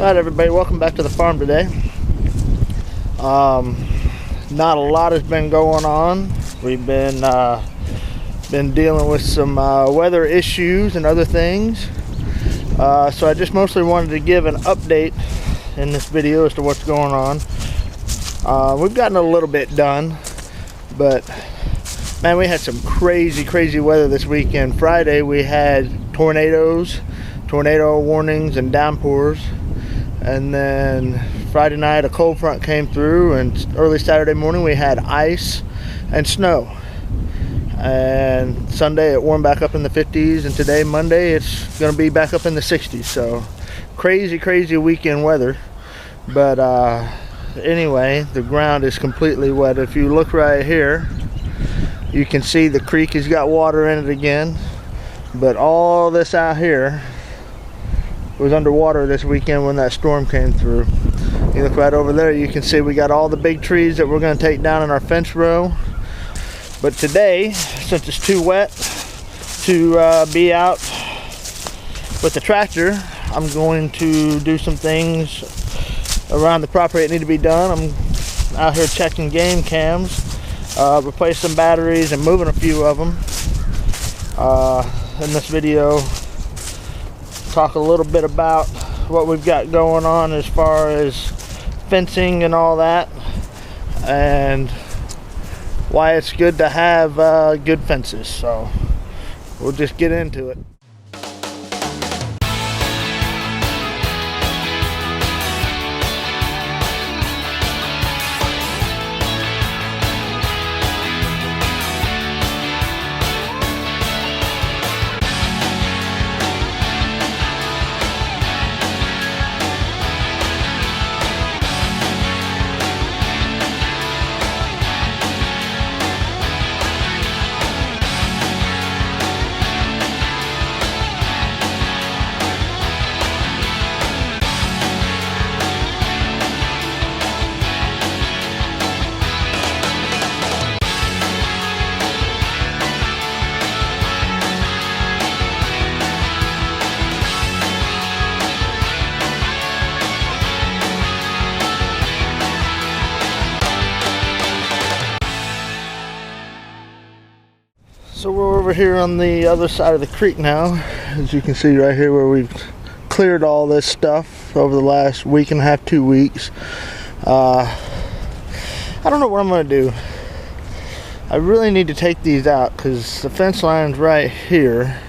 Alright everybody, welcome back to the farm today. Not a lot has been going on. We've been dealing with some weather issues and other things. So I just mostly wanted to give an update in this video as to what's going on. We've gotten a little bit done, but man, we had some crazy weather this weekend. Friday we had tornado warnings and downpours. And then Friday night a cold front came through, and early Saturday morning we had ice and snow. And Sunday it warmed back up in the 50s, and today, Monday, it's going to be back up in the 60s. So crazy weekend weather. But anyway, the ground is completely wet. If you look right here, you can see the creek has got water in it again. But all this out here was underwater this weekend when that storm came through. You look right over there, you can see we got all the big trees that we're going to take down in our fence row. But today, since it's too wet to be out with the tractor, I'm going to do some things around the property that need to be done. I'm out here checking game cams, replacing batteries and moving a few of them. In this video, talk a little bit about what we've got going on as far as fencing and all that, and why it's good to have good fences. So we'll just get into it. So we're over here on the other side of the creek now, as you can see right here, where we've cleared all this stuff over the last week and a half, 2 weeks. I don't know what I'm going to do. I really need to take these out because the fence line's right here.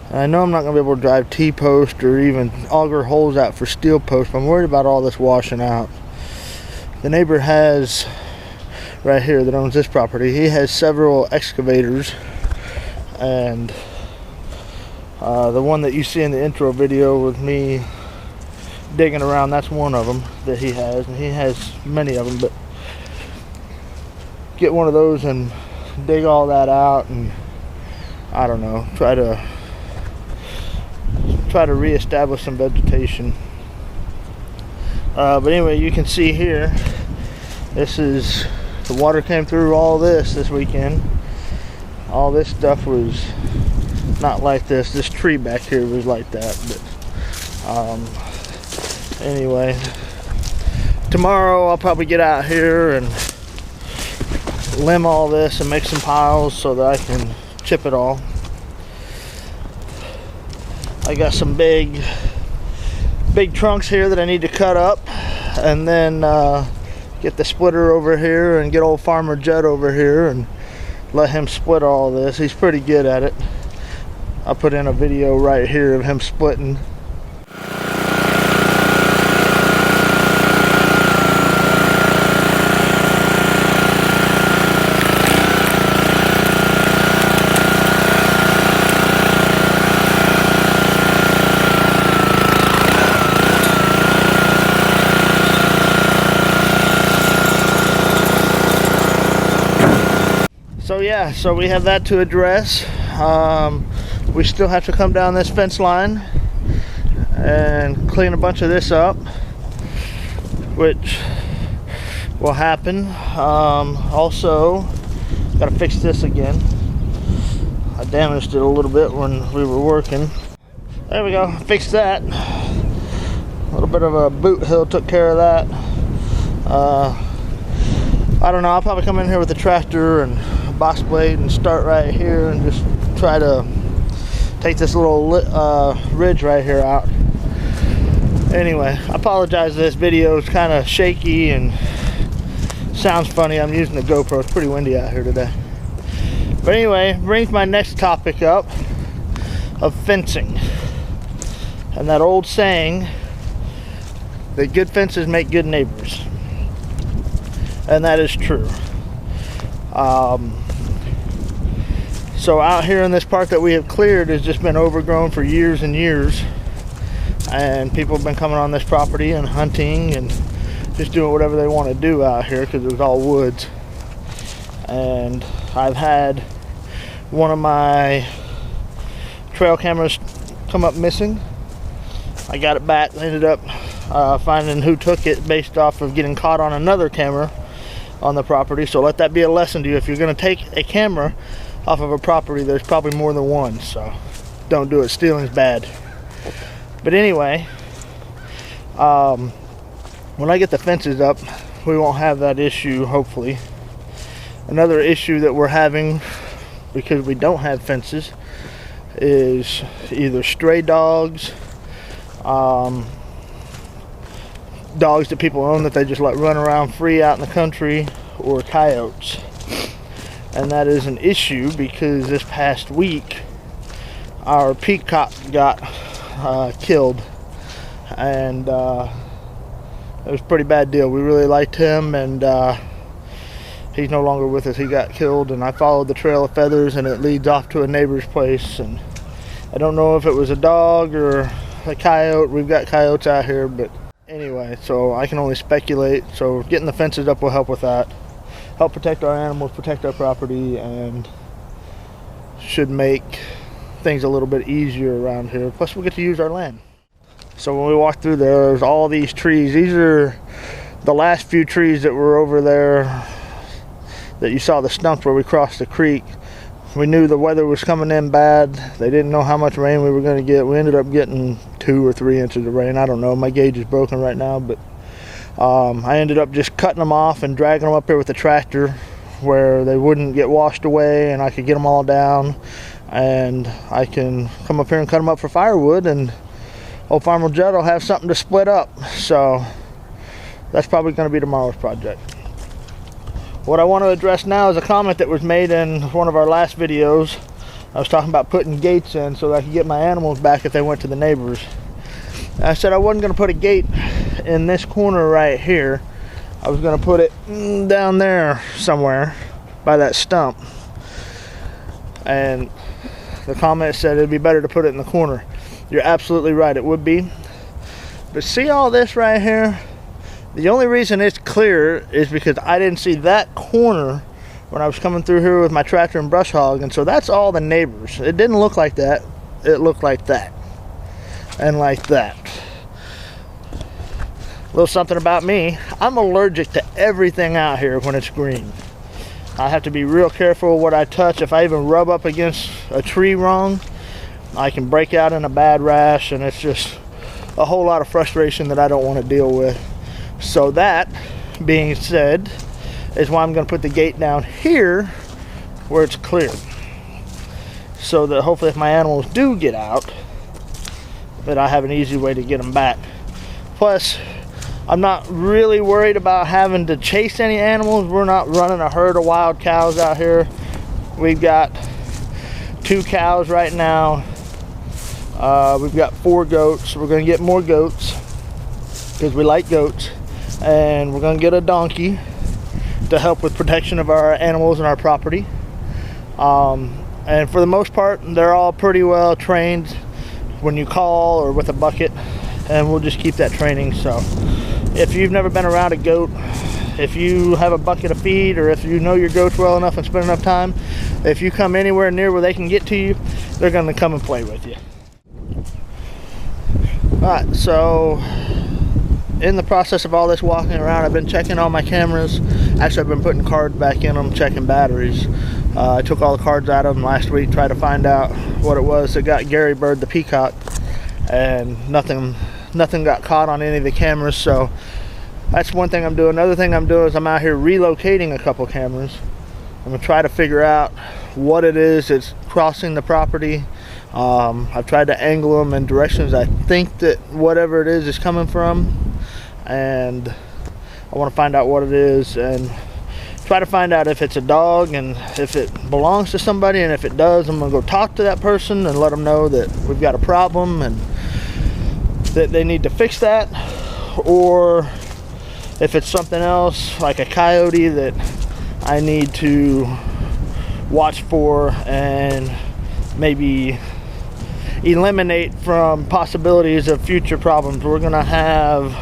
And I know I'm not going to be able to drive T-post or even auger holes out for steel posts. I'm worried about all this washing out. The neighbor has, right here, that owns this property, he has several excavators, and the one that you see in the intro video with me digging around, that's one of them that he has, and he has many of them. But get one of those and dig all that out, and I don't know, try to reestablish some vegetation. But anyway, you can see here, this is, the water came through all this weekend. All this stuff was not like this. This tree back here was like that. But anyway, tomorrow I'll probably get out here and limb all this and make some piles so that I can chip it all. I got some big trunks here that I need to cut up, and then get the splitter over here and get old Farmer Judd over here and let him split all this. He's pretty good at it. I'll put in a video right here of him splitting. So yeah, so we have that to address. We still have to come down this fence line and clean a bunch of this up, which will happen. Also, got to fix this again. I damaged it a little bit when we were working. There we go, fixed that. A little bit of a boot hill took care of that. I don't know, I'll probably come in here with a tractor and a box blade and start right here and just try to take this little ridge right here out. Anyway, I apologize, this video is kind of shaky and sounds funny. I'm using the GoPro, it's pretty windy out here today. But anyway, brings my next topic up of fencing. And that old saying that good fences make good neighbors. And that is true. So out here in this part that we have cleared has just been overgrown for years and years. And people have been coming on this property and hunting and just doing whatever they want to do out here because it was all woods. And I've had one of my trail cameras come up missing. I got it back, ended up finding who took it based off of getting caught on another camera on the property. So let that be a lesson to you. If you're going to take a camera off of a property, there's probably more than one, so don't do it. Stealing's bad. But anyway, when I get the fences up, we won't have that issue, hopefully. Another issue that we're having because we don't have fences is either stray dogs, dogs that people own that they just let run around free out in the country, or coyotes. And that is an issue because this past week our peacock got killed, and it was a pretty bad deal. We really liked him, and he's no longer with us. He got killed, and I followed the trail of feathers and it leads off to a neighbor's place, and I don't know if it was a dog or a coyote. We've got coyotes out here, but anyway, so I can only speculate. So getting the fences up will help with that, help protect our animals, protect our property, and should make things a little bit easier around here. Plus we get to use our land. So when we walked through there's all these trees. These are the last few trees that were over there that you saw the stumps where we crossed the creek. We knew the weather was coming in bad. They didn't know how much rain we were going to get. We ended up getting 2 or 3 inches of rain. I don't know, my gauge is broken right now, but I ended up just cutting them off and dragging them up here with the tractor where they wouldn't get washed away, and I could get them all down, and I can come up here and cut them up for firewood, and old Farmer Judd will have something to split up. So that's probably going to be tomorrow's project. What I want to address now is a comment that was made in one of our last videos. I was talking about putting gates in so that I could get my animals back if they went to the neighbors. I said I wasn't going to put a gate in this corner right here. I was going to put it down there somewhere by that stump. And the comment said it'd be better to put it in the corner. You're absolutely right, it would be. But see all this right here? The only reason it's clear is because I didn't see that corner when I was coming through here with my tractor and brush hog, and so that's all the neighbors. It didn't look like that. It looked like that. And like that. A little something about me. I'm allergic to everything out here when it's green. I have to be real careful what I touch. If I even rub up against a tree wrong, I can break out in a bad rash, and it's just a whole lot of frustration that I don't want to deal with. So that being said is why I'm going to put the gate down here where it's clear, so that hopefully if my animals do get out, that I have an easy way to get them back. Plus, I'm not really worried about having to chase any animals. We're not running a herd of wild cows out here. We've got 2 cows right now. We've got 4 goats. We're going to get more goats because we like goats. And we're going to get a donkey to help with protection of our animals and our property. And for the most part, they're all pretty well trained when you call or with a bucket, and we'll just keep that training. So if you've never been around a goat, if you have a bucket of feed, or if you know your goats well enough and spend enough time, if you come anywhere near where they can get to you, they're going to come and play with you. Alright, so in the process of all this walking around, I've been checking all my cameras. Actually, I've been putting cards back in them, checking batteries. I took all the cards out of them last week, tried to find out what it was that got Gary Bird the peacock, and nothing nothing got caught on any of the cameras. So that's one thing I'm doing. Another thing I'm doing is I'm out here relocating a couple cameras. I'm gonna try to figure out what it is that's crossing the property. I've tried to angle them in directions I think that whatever it is coming from, and I want to find out what it is and try to find out if it's a dog and if it belongs to somebody, and if it does, I'm gonna go talk to that person and let them know that we've got a problem and that they need to fix that. Or if it's something else like a coyote that I need to watch for and maybe eliminate from possibilities of future problems. We're gonna have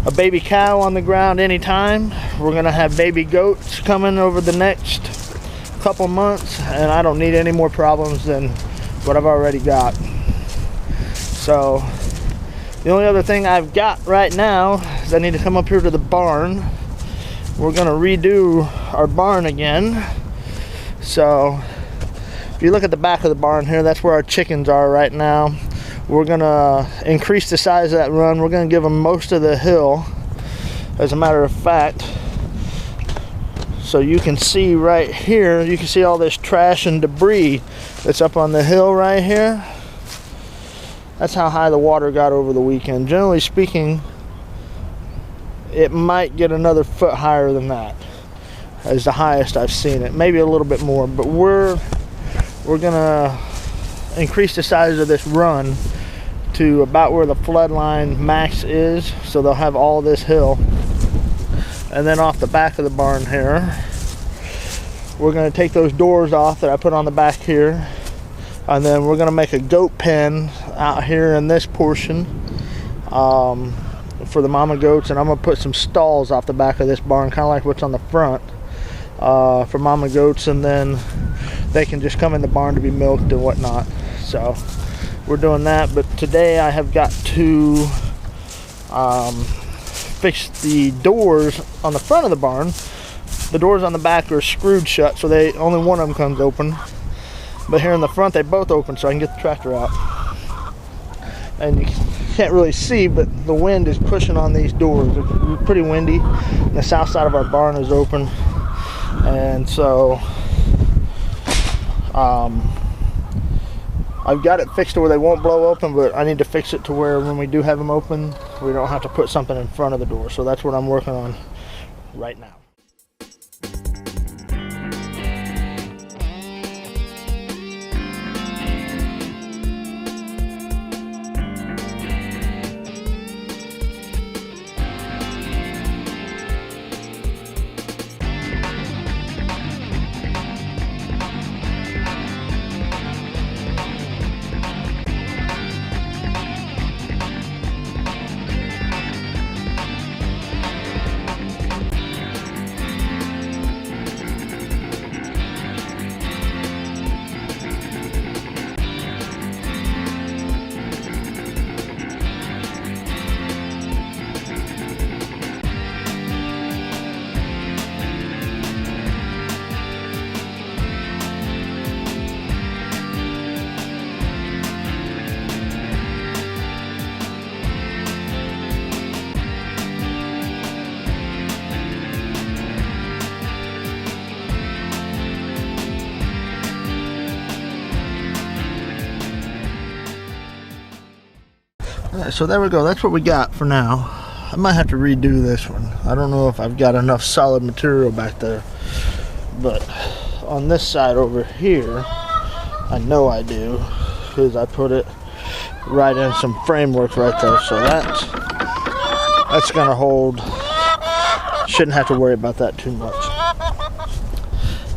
a baby cow on the ground anytime. We're gonna have baby goats coming over the next couple months, and I don't need any more problems than what I've already got. So the only other thing I've got right now is I need to come up here to the barn. We're gonna redo our barn again. So if you look at the back of the barn here, that's where our chickens are right now. We're gonna increase the size of that run. We're gonna give them most of the hill, as a matter of fact. So you can see right here, you can see all this trash and debris that's up on the hill right here. That's how high the water got over the weekend. Generally speaking, it might get another foot higher than that as the highest I've seen it, maybe a little bit more. But we're gonna increase the size of this run to about where the flood line max is, so they'll have all this hill. And then off the back of the barn here, we're going to take those doors off that I put on the back here, and then we're going to make a goat pen out here in this portion for the mama goats. And I'm going to put some stalls off the back of this barn, kind of like what's on the front, for mama goats, and then they can just come in the barn to be milked and whatnot. So we're doing that. But today I have got to fix the doors on the front of the barn. The doors on the back are screwed shut, so only one of them comes open. But here in the front they both open, so I can get the tractor out. And you can't really see, but the wind is pushing on these doors. It's pretty windy, and the south side of our barn is open. And so I've got it fixed to where they won't blow open, but I need to fix it to where when we do have them open, we don't have to put something in front of the door. So that's what I'm working on right now. Alright, so there we go. That's what we got for now. I might have to redo this one. I don't know if I've got enough solid material back there. But on this side over here, I know I do, because I put it right in some framework right there. So that's gonna hold. Shouldn't have to worry about that too much.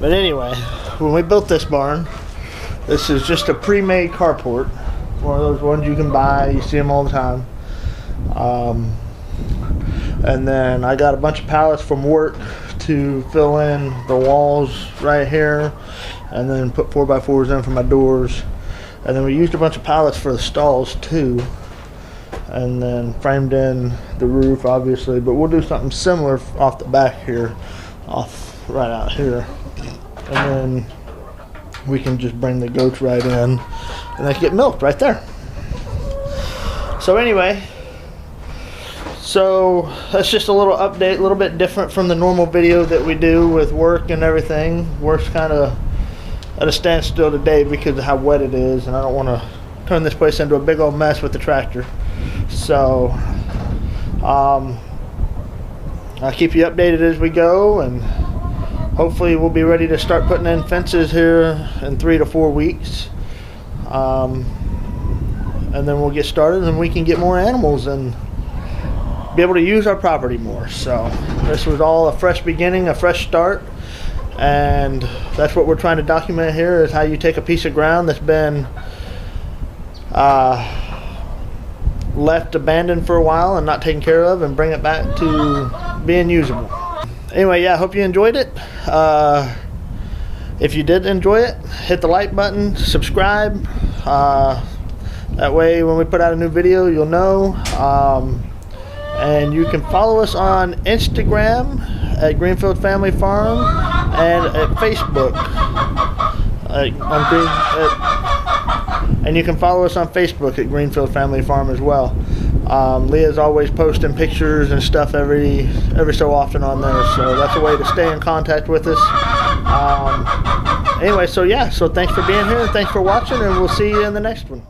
But anyway, when we built this barn, this is just a pre-made carport. One of those ones you can buy, you see them all the time. And then I got a bunch of pallets from work to fill in the walls right here, and then put 4x4s in for my doors. And then we used a bunch of pallets for the stalls too, and then framed in the roof obviously. But we'll do something similar off the back here, off right out here, and then we can just bring the goats right in and they can get milked right there. So anyway, so that's just a little update, a little bit different from the normal video that we do with work and everything. Work's kind of at a standstill today because of how wet it is, and I don't want to turn this place into a big old mess with the tractor. So I'll keep you updated as we go, and hopefully we'll be ready to start putting in fences here in 3 to 4 weeks. And then we'll get started and we can get more animals and be able to use our property more. So this was all a fresh beginning, a fresh start, and that's what we're trying to document here, is how you take a piece of ground that's been left abandoned for a while and not taken care of and bring it back to being usable. Anyway, yeah, I hope you enjoyed it. If you did enjoy it, hit the like button, subscribe. That way when we put out a new video, you'll know. And you can follow us on Instagram at GreenFields Family Farm and at Facebook. And you can follow us on Facebook at GreenFields Family Farm as well. Leah's always posting pictures and stuff every so often on there, so that's a way to stay in contact with us. Anyway, so yeah, so thanks for being here and thanks for watching, and we'll see you in the next one.